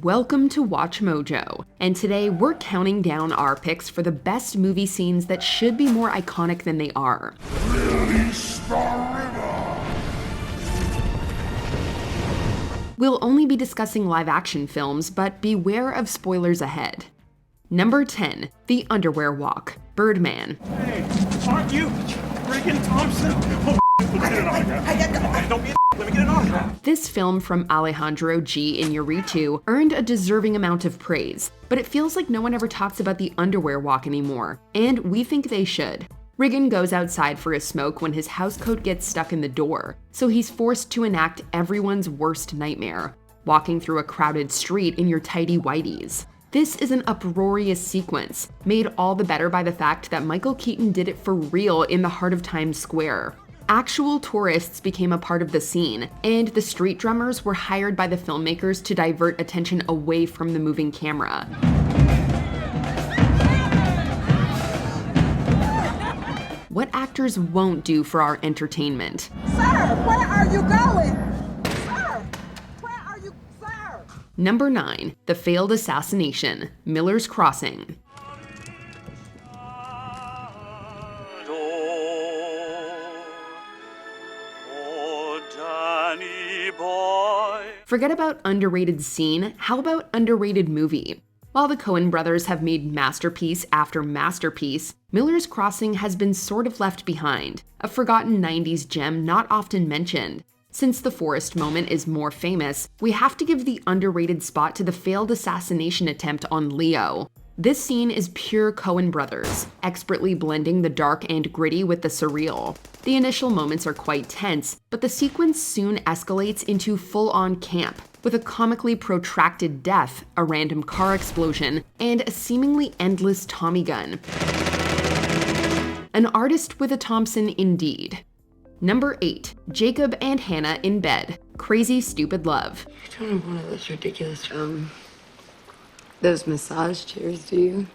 Welcome to Watch Mojo, and today we're counting down our picks for the best movie scenes that should be more iconic than they are. Release the river! We'll only be discussing live-action films, but beware of spoilers ahead. Number 10, The Underwear Walk, Birdman. Hey, aren't you freaking Thompson? Oh, let me get an autograph. Don't be a let me get an autograph. This film from Alejandro G. Iñárritu earned a deserving amount of praise, but it feels like no one ever talks about the underwear walk anymore, and we think they should. Regan goes outside for a smoke when his housecoat gets stuck in the door, so he's forced to enact everyone's worst nightmare, walking through a crowded street in your tidy whities. This is an uproarious sequence, made all the better by the fact that Michael Keaton did it for real in the heart of Times Square. Actual tourists became a part of the scene, and the street drummers were hired by the filmmakers to divert attention away from the moving camera. What actors won't do for our entertainment? Sir, where are you going? Sir, where are you, sir? Number 9, The Failed Assassination, Miller's Crossing. Forget about underrated scene, how about underrated movie? While the Coen brothers have made masterpiece after masterpiece, Miller's Crossing has been sort of left behind, a forgotten 90s gem not often mentioned. Since the forest moment is more famous, we have to give the underrated spot to the failed assassination attempt on Leo. This scene is pure Coen brothers, expertly blending the dark and gritty with the surreal. The initial moments are quite tense, but the sequence soon escalates into full-on camp, with a comically protracted death, a random car explosion, and a seemingly endless Tommy gun. An artist with a Thompson indeed. Number 8, Jacob and Hannah in Bed, Crazy Stupid Love. You don't have one of those ridiculous, those massage chairs, do you?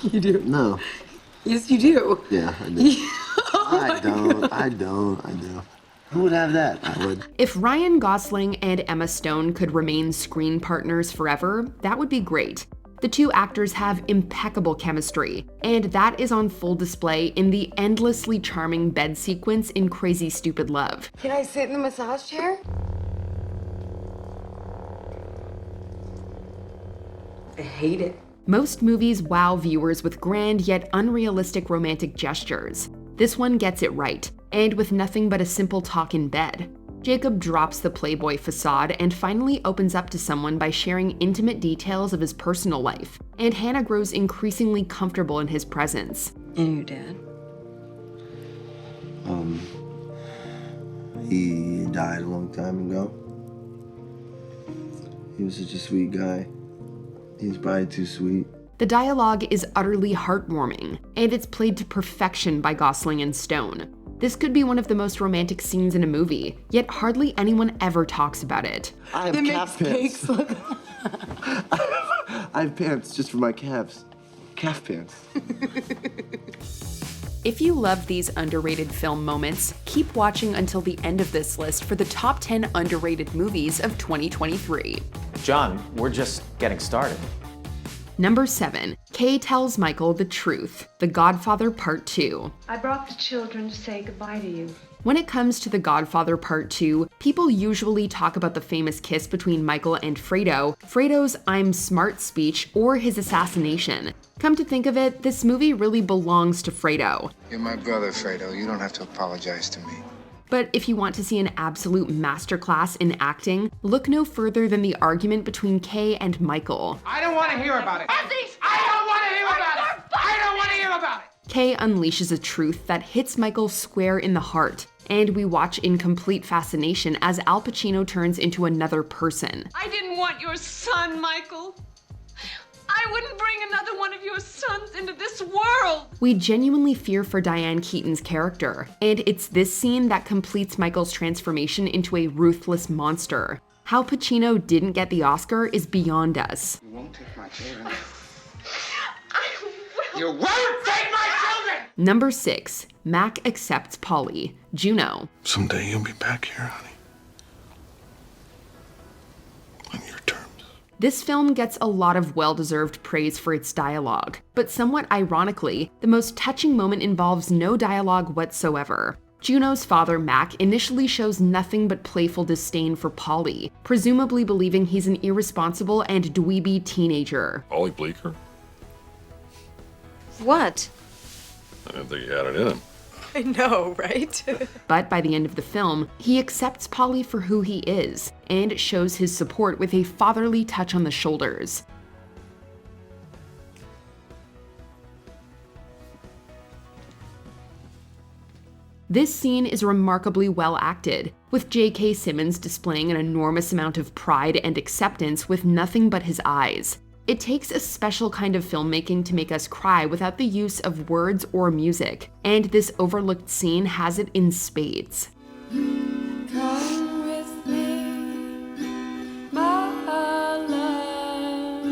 You do? No. Yes, you do. Yeah, I do. I do. Who would have that? I would. If Ryan Gosling and Emma Stone could remain screen partners forever, that would be great. The two actors have impeccable chemistry, and that is on full display in the endlessly charming bed sequence in Crazy Stupid Love. Can I sit in the massage chair? I hate it. Most movies wow viewers with grand yet unrealistic romantic gestures. This one gets it right, and with nothing but a simple talk in bed. Jacob drops the playboy facade and finally opens up to someone by sharing intimate details of his personal life, and Hannah grows increasingly comfortable in his presence. And your dad? He died a long time ago. He was such a sweet guy. He's probably too sweet. The dialogue is utterly heartwarming, and it's played to perfection by Gosling and Stone. This could be one of the most romantic scenes in a movie, yet hardly anyone ever talks about it. I have calf pants. I have pants just for my calves. Calf pants. If you love these underrated film moments, keep watching until the end of this list for the top 10 underrated movies of 2023. John, we're just getting started. Number 7, Kay tells Michael the truth, The Godfather Part II. I brought the children to say goodbye to you. When it comes to The Godfather Part II, people usually talk about the famous kiss between Michael and Fredo, Fredo's "I'm smart" speech, or his assassination. Come to think of it, this movie really belongs to Fredo. You're my brother, Fredo. You don't have to apologize to me. But if you want to see an absolute masterclass in acting, look no further than the argument between Kay and Michael. I don't want to hear about it. I don't want to hear about it. I don't want to hear about it. Kay unleashes a truth that hits Michael square in the heart, and we watch in complete fascination as Al Pacino turns into another person. I didn't want your son, Michael. I wouldn't bring another one of your sons into this world. We genuinely fear for Diane Keaton's character, and it's this scene that completes Michael's transformation into a ruthless monster. How Pacino didn't get the Oscar is beyond us. You won't take my children. I will. You won't take my children! Number 6, Mac accepts Polly, Juno. Someday you'll be back here, honey. On your terms. This film gets a lot of well-deserved praise for its dialogue, but somewhat ironically, the most touching moment involves no dialogue whatsoever. Juno's father, Mac, initially shows nothing but playful disdain for Polly, presumably believing he's an irresponsible and dweeby teenager. Ollie Bleecker? What? I didn't think he had it in him. I know, right? But by the end of the film, he accepts Polly for who he is, and shows his support with a fatherly touch on the shoulders. This scene is remarkably well acted, with J.K. Simmons displaying an enormous amount of pride and acceptance with nothing but his eyes. It takes a special kind of filmmaking to make us cry without the use of words or music, and this overlooked scene has it in spades. Come with me, my love.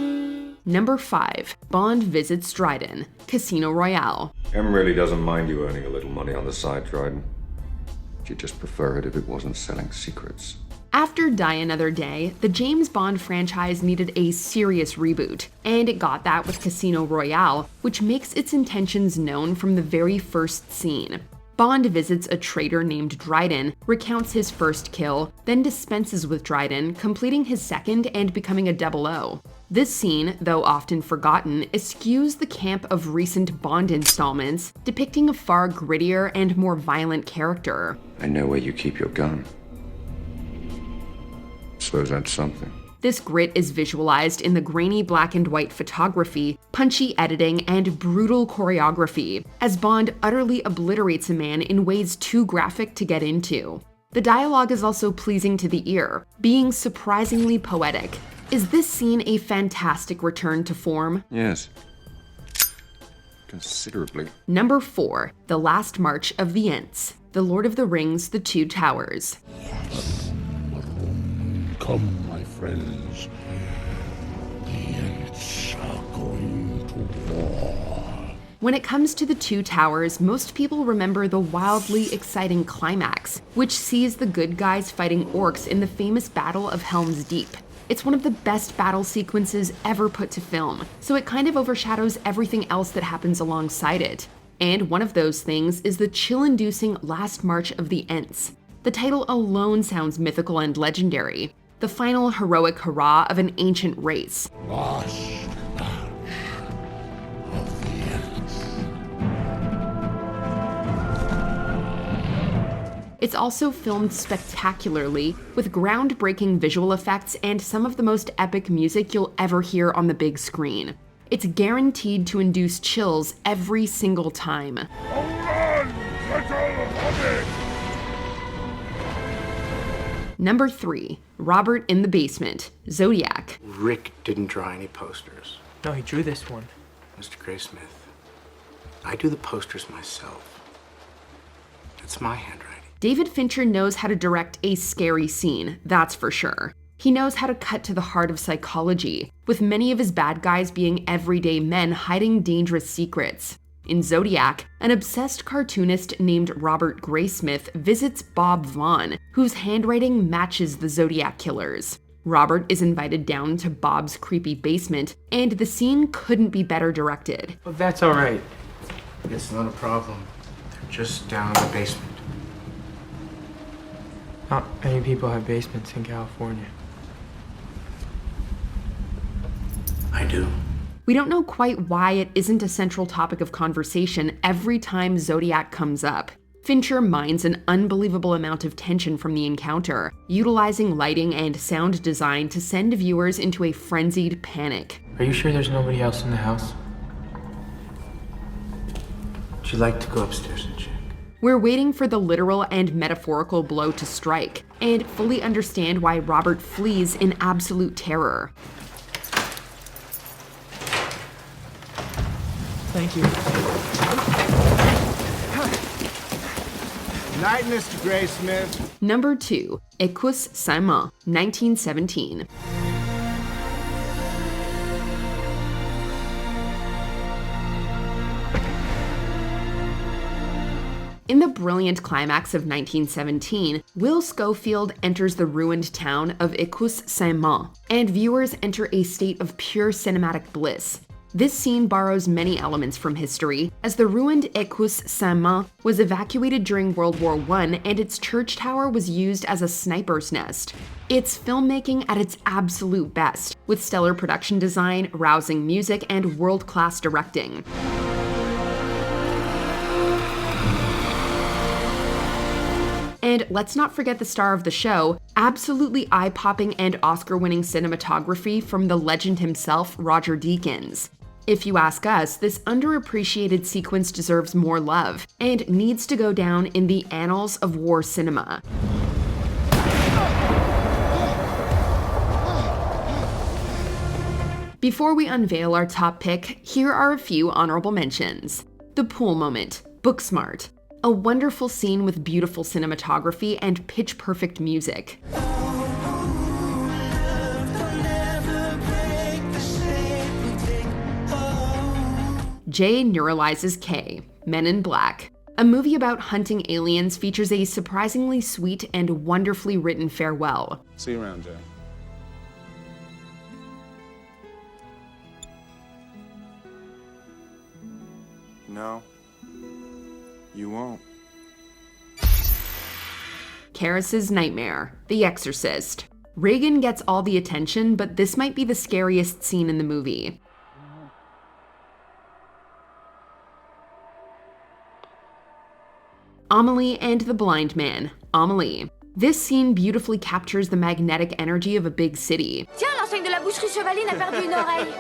Number 5. Bond visits Dryden, Casino Royale. Em really doesn't mind you earning a little money on the side, Dryden. She'd just prefer it if it wasn't selling secrets. After Die Another Day, the James Bond franchise needed a serious reboot, and it got that with Casino Royale, which makes its intentions known from the very first scene. Bond visits a traitor named Dryden, recounts his first kill, then dispenses with Dryden, completing his second and becoming a 00. This scene, though often forgotten, eschews the camp of recent Bond installments, depicting a far grittier and more violent character. I know where you keep your gun. Suppose that's something. This grit is visualized in the grainy black and white photography, punchy editing, and brutal choreography, as Bond utterly obliterates a man in ways too graphic to get into. The dialogue is also pleasing to the ear, being surprisingly poetic. Is this scene a fantastic return to form? Yes. Considerably. Number 4. The Last March of the Ents, The Lord of the Rings, The Two Towers. Come, my friends. The Ents are going to war. When it comes to The Two Towers, most people remember the wildly exciting climax, which sees the good guys fighting orcs in the famous Battle of Helm's Deep. It's one of the best battle sequences ever put to film, so it kind of overshadows everything else that happens alongside it. And one of those things is the chill-inducing Last March of the Ents. The title alone sounds mythical and legendary, the final heroic hurrah of an ancient race. Last March of the Ents. It's also filmed spectacularly, with groundbreaking visual effects and some of the most epic music you'll ever hear on the big screen. It's guaranteed to induce chills every single time. Hold on, little hobbit! Number 3. Robert in the Basement, Zodiac. Rick didn't draw any posters. No, he drew this one. Mr. Graysmith, I do the posters myself. It's my handwriting. David Fincher knows how to direct a scary scene, that's for sure. He knows how to cut to the heart of psychology, with many of his bad guys being everyday men hiding dangerous secrets. In Zodiac, an obsessed cartoonist named Robert Graysmith visits Bob Vaughn, whose handwriting matches the Zodiac killer's. Robert is invited down to Bob's creepy basement, and the scene couldn't be better directed. Well, that's all right. It's not a problem. They're just down in the basement. Not many people have basements in California. I do. We don't know quite why it isn't a central topic of conversation every time Zodiac comes up. Fincher mines an unbelievable amount of tension from the encounter, utilizing lighting and sound design to send viewers into a frenzied panic. Are you sure there's nobody else in the house? Would you like to go upstairs and check? We're waiting for the literal and metaphorical blow to strike, and fully understand why Robert flees in absolute terror. Thank you. Night, Mr. Graysmith. Number 2. Equus Simon, 1917. In the brilliant climax of 1917, Will Schofield enters the ruined town of Écosse-Saint-Mand, and viewers enter a state of pure cinematic bliss. This scene borrows many elements from history, as the ruined Écosse-Saint-Mand was evacuated during World War I and its church tower was used as a sniper's nest. It's filmmaking at its absolute best, with stellar production design, rousing music, and world-class directing. And let's not forget the star of the show, absolutely eye-popping and Oscar-winning cinematography from the legend himself, Roger Deakins. If you ask us, this underappreciated sequence deserves more love, and needs to go down in the annals of war cinema. Before we unveil our top pick, here are a few honorable mentions. The pool moment, Booksmart. A wonderful scene with beautiful cinematography and pitch-perfect music. J neuralizes K, Men in Black. A movie about hunting aliens features a surprisingly sweet and wonderfully written farewell. See you around, Jay. No, you won't. Karras's Nightmare, The Exorcist. Reagan gets all the attention, but this might be the scariest scene in the movie. Amélie and the Blind Man, Amélie. This scene beautifully captures the magnetic energy of a big city. Tiens, l'enseigne de la boucherie Chevaline a perdu une oreille.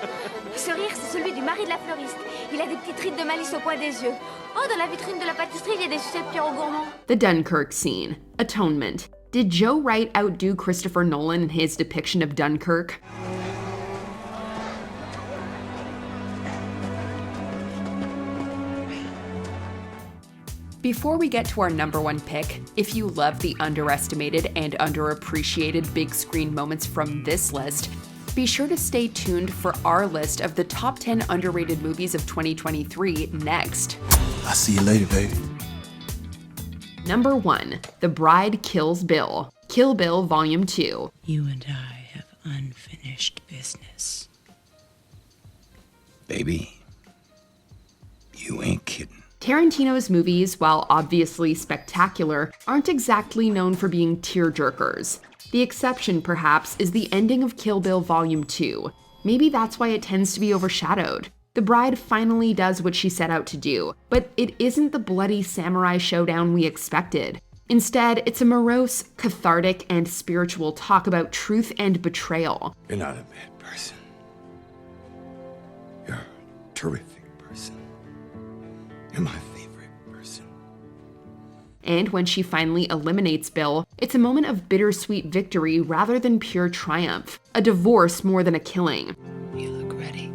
Ce rire, c'est celui du mari de la fleuriste. Il a des petites rides de malice au coin des yeux. Oh, dans la vitrine de la pâtisserie, il y a des sucettes Pierrot Gourmand. The Dunkirk scene, Atonement. Did Joe Wright outdo Christopher Nolan in his depiction of Dunkirk? Before we get to our number one pick, if you love the underestimated and underappreciated big screen moments from this list, be sure to stay tuned for our list of the top 10 underrated movies of 2023 next. I'll see you later, baby. Number 1, The Bride Kills Bill. Kill Bill Volume 2. You and I have unfinished business. Baby, you ain't kidding. Tarantino's movies, while obviously spectacular, aren't exactly known for being tearjerkers. The exception, perhaps, is the ending of Kill Bill Volume 2. Maybe that's why it tends to be overshadowed. The bride finally does what she set out to do, but it isn't the bloody samurai showdown we expected. Instead, it's a morose, cathartic, and spiritual talk about truth and betrayal. You're not a bad person. You're a terrific person. You're my favorite person. And when she finally eliminates Bill, it's a moment of bittersweet victory rather than pure triumph. A divorce more than a killing. You look ready.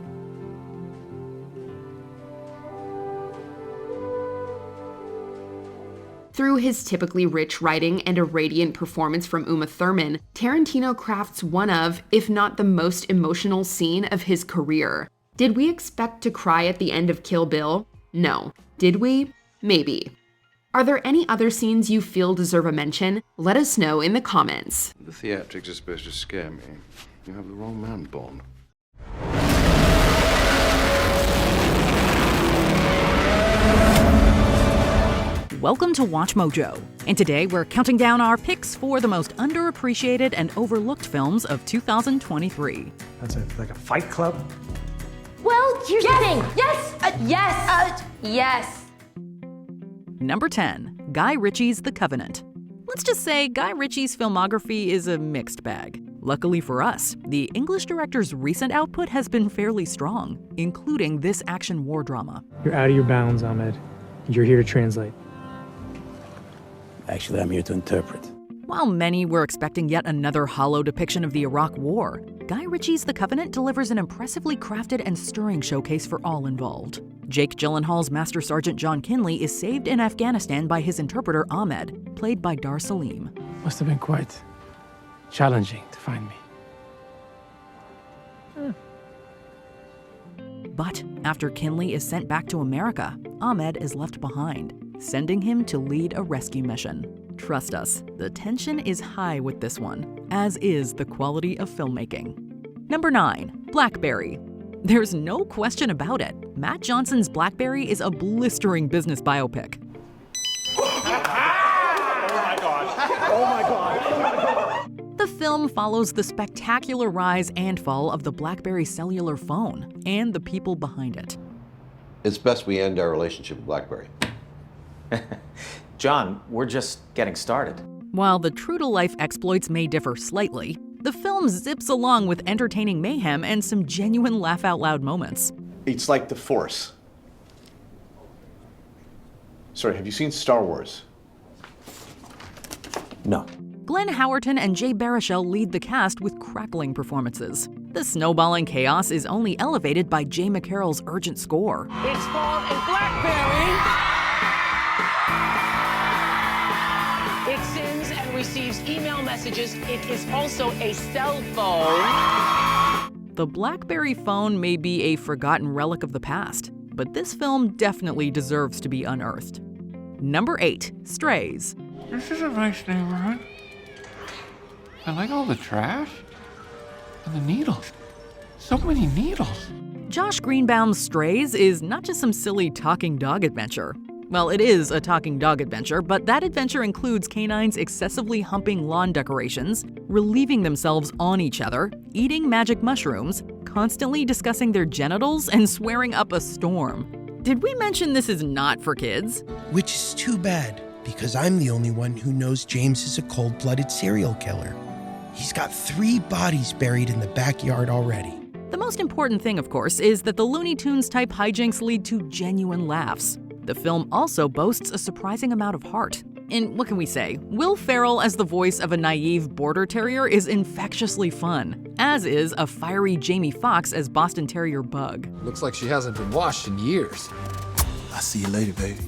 Through his typically rich writing and a radiant performance from Uma Thurman, Tarantino crafts one of, if not the most emotional scene of his career. Did we expect to cry at the end of Kill Bill? No. Did we? Maybe. Are there any other scenes you feel deserve a mention? Let us know in the comments. The theatrics are supposed to scare me. You have the wrong man, Bond. Welcome to WatchMojo, and today we're counting down our picks for the most underappreciated and overlooked films of 2023. That's like a fight club? Well, here's the thing. Yes. Number 10, Guy Ritchie's The Covenant. Let's just say Guy Ritchie's filmography is a mixed bag. Luckily for us, the English director's recent output has been fairly strong, including this action war drama. You're out of your bounds, Ahmed. You're here to translate. Actually, I'm here to interpret. While many were expecting yet another hollow depiction of the Iraq War, Guy Ritchie's The Covenant delivers an impressively crafted and stirring showcase for all involved. Jake Gyllenhaal's Master Sergeant John Kinley is saved in Afghanistan by his interpreter Ahmed, played by Dar Salim. Must have been quite challenging to find me. But after Kinley is sent back to America, Ahmed is left behind. sending him to lead a rescue mission. Trust us, the tension is high with this one, as is the quality of filmmaking. Number 9. Blackberry. There's no question about it. Matt Johnson's Blackberry is a blistering business biopic. Oh my God. The film follows the spectacular rise and fall of the Blackberry cellular phone and the people behind it. It's best we end our relationship with Blackberry. John, we're just getting started. While the true-to-life exploits may differ slightly, the film zips along with entertaining mayhem and some genuine laugh-out-loud moments. It's like the Force. Sorry, have you seen Star Wars? No. Glenn Howerton and Jay Baruchel lead the cast with crackling performances. The snowballing chaos is only elevated by Jay McCarroll's urgent score. It's fall in Blackberry. It sends and receives email messages. It is also a cell phone. The Blackberry phone may be a forgotten relic of the past, but this film definitely deserves to be unearthed. Number 8. Strays. This is a nice neighborhood. I like all the trash and the needles. So many needles. Josh Greenbaum's Strays is not just some silly talking dog adventure. Well, it is a talking dog adventure, but that adventure includes canines excessively humping lawn decorations, relieving themselves on each other, eating magic mushrooms, constantly discussing their genitals, and swearing up a storm. Did we mention this is not for kids? Which is too bad, because I'm the only one who knows James is a cold-blooded serial killer. He's got 3 bodies buried in the backyard already. The most important thing, of course, is that the Looney Tunes-type hijinks lead to genuine laughs. The film also boasts a surprising amount of heart. And what can we say? Will Ferrell as the voice of a naive border terrier is infectiously fun, as is a fiery Jamie Foxx as Boston Terrier Bug. Looks like she hasn't been washed in years. I'll see you later, baby.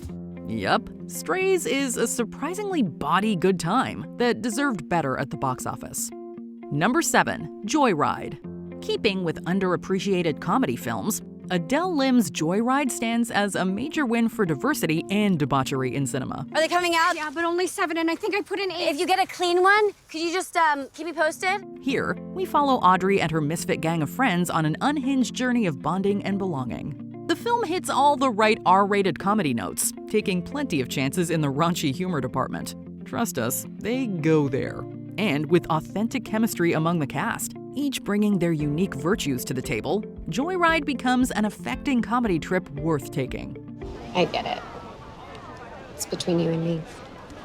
Yup, Strays is a surprisingly bawdy good time that deserved better at the box office. Number 7. Joyride. Keeping with underappreciated comedy films, Adele Lim's Joyride stands as a major win for diversity and debauchery in cinema. Are they coming out? Yeah, but only 7, and I think I put in 8. If you get a clean one, could you just keep me posted? Here, we follow Audrey and her misfit gang of friends on an unhinged journey of bonding and belonging. The film hits all the right R-rated comedy notes, taking plenty of chances in the raunchy humor department. Trust us, they go there. And with authentic chemistry among the cast, each bringing their unique virtues to the table, Joyride becomes an affecting comedy trip worth taking. I get it. It's between you and me.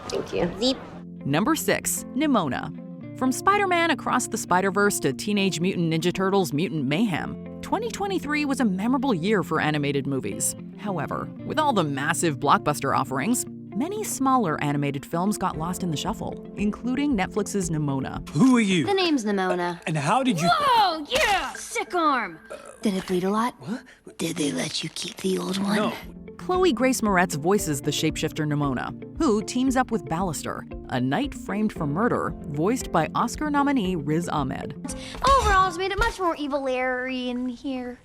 Thank you. Zeep. Number 6. Nimona. From Spider-Man Across the Spider-Verse to Teenage Mutant Ninja Turtles Mutant Mayhem, 2023 was a memorable year for animated movies. However, with all the massive blockbuster offerings, many smaller animated films got lost in the shuffle, including Netflix's Nimona. Who are you? The name's Nimona. And how did you... Whoa, yeah! Sick arm. Did it bleed a lot? What? Did they let you keep the old one? No. Chloe Grace Moretz voices the shapeshifter Nimona, who teams up with Ballister, a knight framed for murder, voiced by Oscar nominee Riz Ahmed. Overall, it's made it much more evil-airy in here.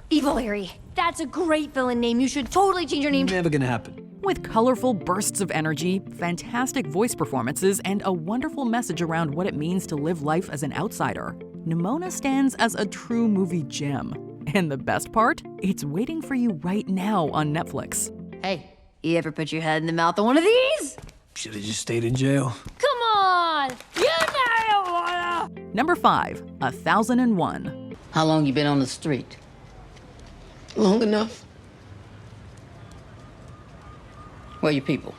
Evil-airy. That's a great villain name. You should totally change your name. Never gonna happen. With colorful bursts of energy, fantastic voice performances, and a wonderful message around what it means to live life as an outsider, Nimona stands as a true movie gem. And the best part? It's waiting for you right now on Netflix. Hey, you ever put your head in the mouth of one of these? Should've just stayed in jail. Come on! You know you Number 5. 1001. How long you been on the street? Long enough. Where are your people?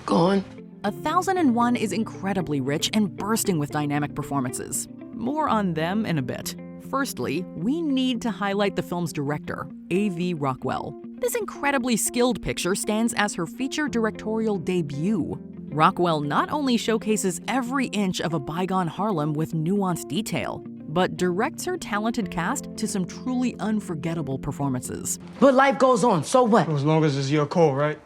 Gone. 1001 is incredibly rich and bursting with dynamic performances. More on them in a bit. Firstly, we need to highlight the film's director, A.V. Rockwell. This incredibly skilled picture stands as her feature directorial debut. Rockwell not only showcases every inch of a bygone Harlem with nuanced detail, but directs her talented cast to some truly unforgettable performances. But life goes on, so what? As long as it's your call, right?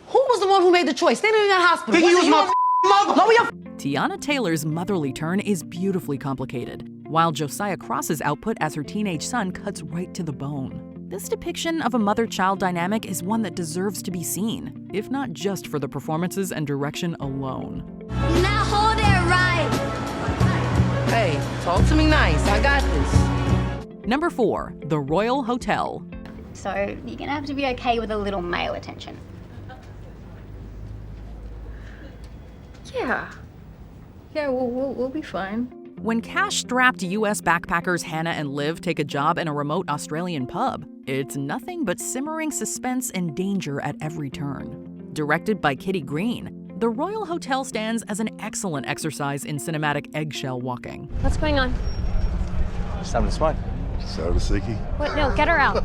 Who was the one who made the choice? They didn't in that hospital. Think you was my mother? Lower your Tiana Taylor's motherly turn is beautifully complicated, while Josiah Cross's output as her teenage son cuts right to the bone. This depiction of a mother-child dynamic is one that deserves to be seen, if not just for the performances and direction alone. Now hold it right. Hey, talk to me nice. I got this. Number 4. The Royal Hotel. So you're gonna have to be okay with a little male attention. Yeah, we'll be fine. When cash-strapped U.S. backpackers Hannah and Liv take a job in a remote Australian pub, it's nothing but simmering suspense and danger at every turn. Directed by Kitty Green, The Royal Hotel stands as an excellent exercise in cinematic eggshell walking. What's going on? Just having a smile. Soda Siki? What? No, get her out.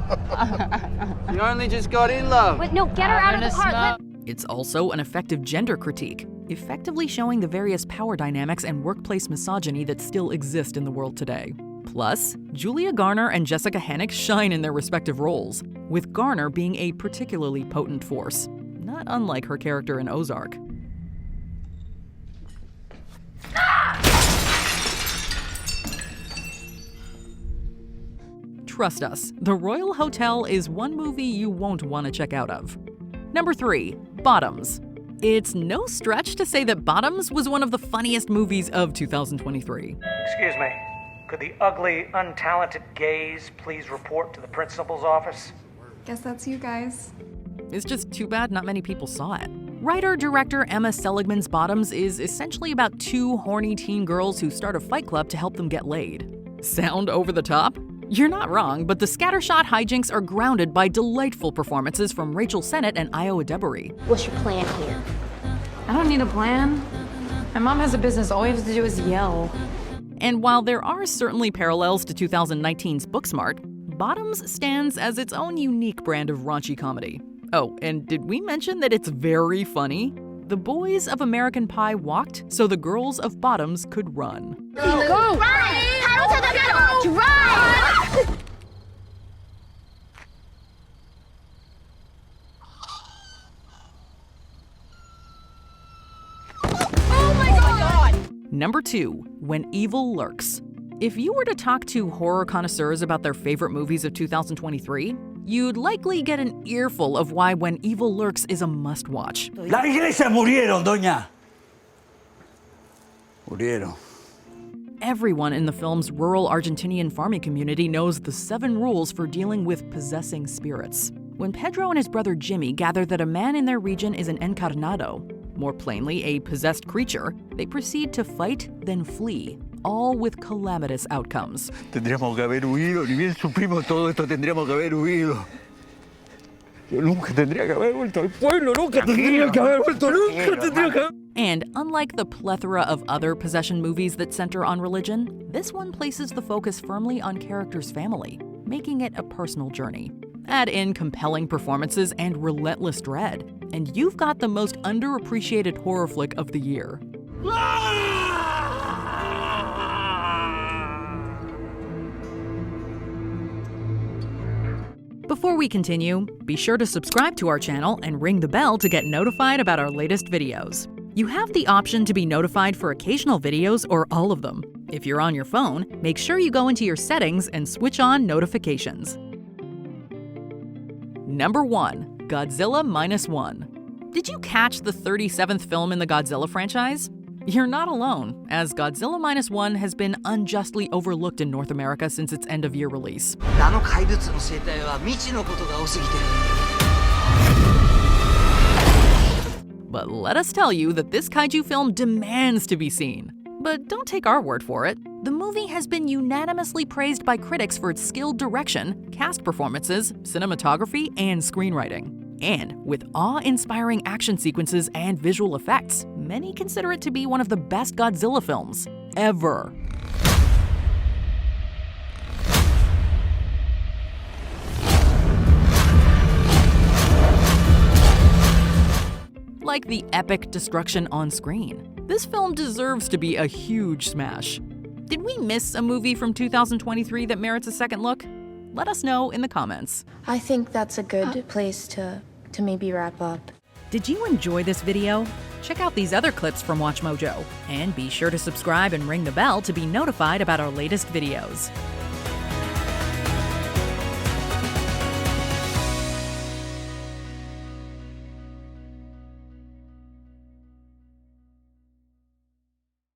You only just got in, love. What? No, get her out of the car. It's also an effective gender critique, effectively showing the various power dynamics and workplace misogyny that still exist in the world today. Plus, Julia Garner and Jessica Hennick shine in their respective roles, with Garner being a particularly potent force, not unlike her character in Ozark. Trust us, The Royal Hotel is one movie you won't want to check out of. Number 3. Bottoms. It's no stretch to say that Bottoms was one of the funniest movies of 2023. Excuse me. Could the ugly, untalented gays please report to the principal's office? Guess that's you guys. It's just too bad not many people saw it. Writer-director Emma Seligman's Bottoms is essentially about two horny teen girls who start a fight club to help them get laid. Sound over the top? You're not wrong, but the scattershot hijinks are grounded by delightful performances from Rachel Sennett and Io Adebari. What's your plan here? I don't need a plan. My mom has a business. All we have to do is yell. And while there are certainly parallels to 2019's Booksmart, Bottoms stands as its own unique brand of raunchy comedy. Oh, and did we mention that it's very funny? The boys of American Pie walked so the girls of Bottoms could run. Go! Run! Run! Oh my God! Number 2. When Evil Lurks. If you were to talk to horror connoisseurs about their favorite movies of 2023, you'd likely get an earful of why When Evil Lurks is a must-watch. La iglesia murieron, doña. Murieron. Everyone in the film's rural Argentinian farming community knows the 7 rules for dealing with possessing spirits. When Pedro and his brother Jimmy gather that a man in their region is an encarnado, more plainly a possessed creature, they proceed to fight, then flee, all with calamitous outcomes. Tendríamos que haber huido, ni bien supimos todo esto, tendríamos que haber huido. Yo nunca tendría que haber vuelto al pueblo, nunca tendría que haber vuelto, nunca tendría que haber... And unlike the plethora of other possession movies that center on religion, this one places the focus firmly on characters' family, making it a personal journey. Add in compelling performances and relentless dread, and you've got the most underappreciated horror flick of the year. Before we continue, be sure to subscribe to our channel and ring the bell to get notified about our latest videos. You have the option to be notified for occasional videos or all of them. If you're on your phone, make sure you go into your settings and switch on notifications. Number 1. Godzilla -1. Did you catch the 37th film in the Godzilla franchise? You're not alone, as Godzilla -1 has been unjustly overlooked in North America since its end-of-year release. あの怪物の生態は未知のことが多すぎて。But let us tell you that this kaiju film demands to be seen. But don't take our word for it. The movie has been unanimously praised by critics for its skilled direction, cast performances, cinematography, and screenwriting. And with awe-inspiring action sequences and visual effects, many consider it to be one of the best Godzilla films ever. Like the epic destruction on screen, this film deserves to be a huge smash. Did we miss a movie from 2023 that merits a second look? Let us know in the comments. I think that's a good place to maybe wrap up. Did you enjoy this video? Check out these other clips from WatchMojo, and be sure to subscribe and ring the bell to be notified about our latest videos.